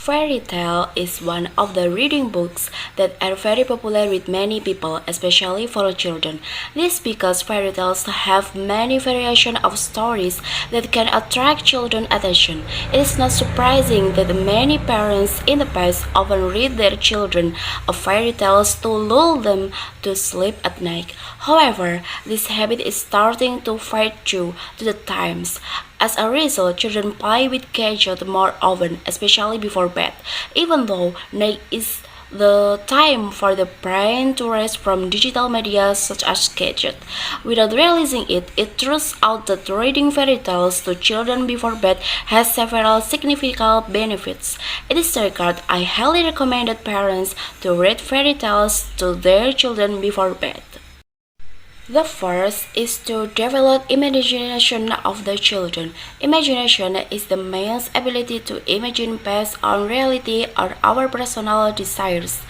Fairy tale is one of the reading books that are very popular with many people, especially for children. This is because fairy tales have many variations of stories that can attract children's attention. It is not surprising that many parents in the past often read their children of fairy tales to lull them to sleep at night. However, this habit is starting to fade due to the times. As a result, children play with gadgets more often, especially before bed, even though night is the time for the brain to rest from digital media such as gadgets. Without realizing it, it turns out that reading fairy tales to children before bed has several significant benefits. In this regard, I highly recommend parents to read fairy tales to their children before bed. The first is to develop imagination of the children. Imagination is the mind's ability to imagine based on reality or our personal desires.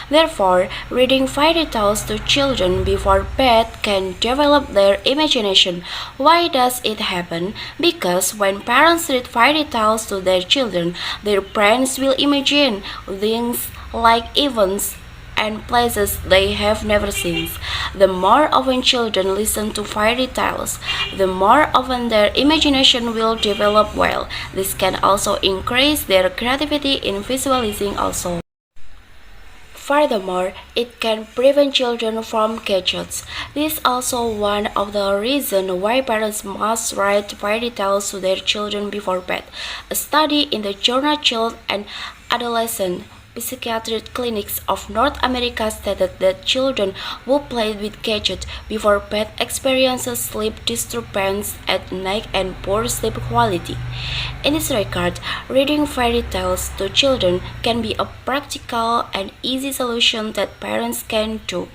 Therefore, reading fairy tales to children before bed can develop their imagination. Why does it happen? Because when parents read fairy tales to their children, their brains will imagine things like events and places they have never seen. The more often children listen to fairy tales, the more often their imagination will develop well. This can also increase their creativity in visualizing also. Furthermore, it can prevent children from gadgets. This is also one of the reasons why parents must write fairy tales to their children before bed. A study in the journal Child and Adolescent Psychiatric Clinics of North America stated that children who played with gadgets before bed experiences sleep disturbance at night and poor sleep quality. In this regard, reading fairy tales to children can be a practical and easy solution that parents can do.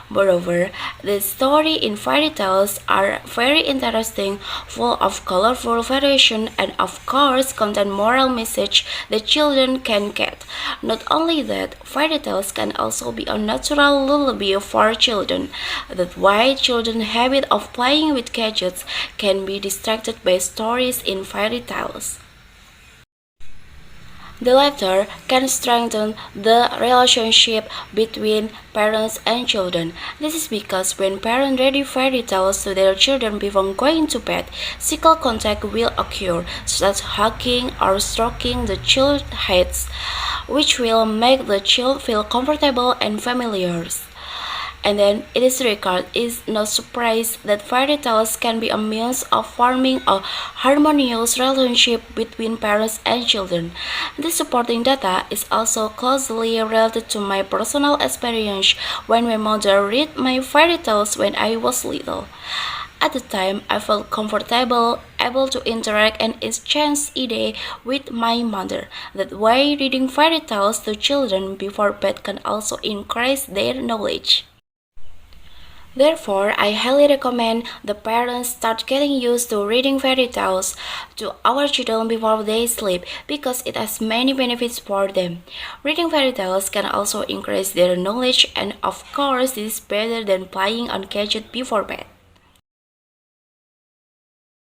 Moreover, the stories in fairy tales are very interesting, full of colorful variation, and of course contain moral message that children can get. Not only that, fairy tales can also be a natural lullaby for children. That's why children's habit of playing with gadgets can be distracted by stories in fairy tales. The latter can strengthen the relationship between parents and children. This is because when parents read fairy tales to their children before going to bed, physical contact will occur, such as hugging or stroking the child's heads, which will make the child feel comfortable and familiar. And then it is regard is no surprise that fairy tales can be a means of forming a harmonious relationship between parents and children. This supporting data is also closely related to my personal experience when my mother read my fairy tales when I was little. At the time, I felt comfortable, able to interact and exchange ideas with my mother. That way, reading fairy tales to children before bed can also increase their knowledge. Therefore, I highly recommend the parents start getting used to reading fairy tales to our children before they sleep because it has many benefits for them. Reading fairy tales can also increase their knowledge and of course this is better than playing on gadget before bed.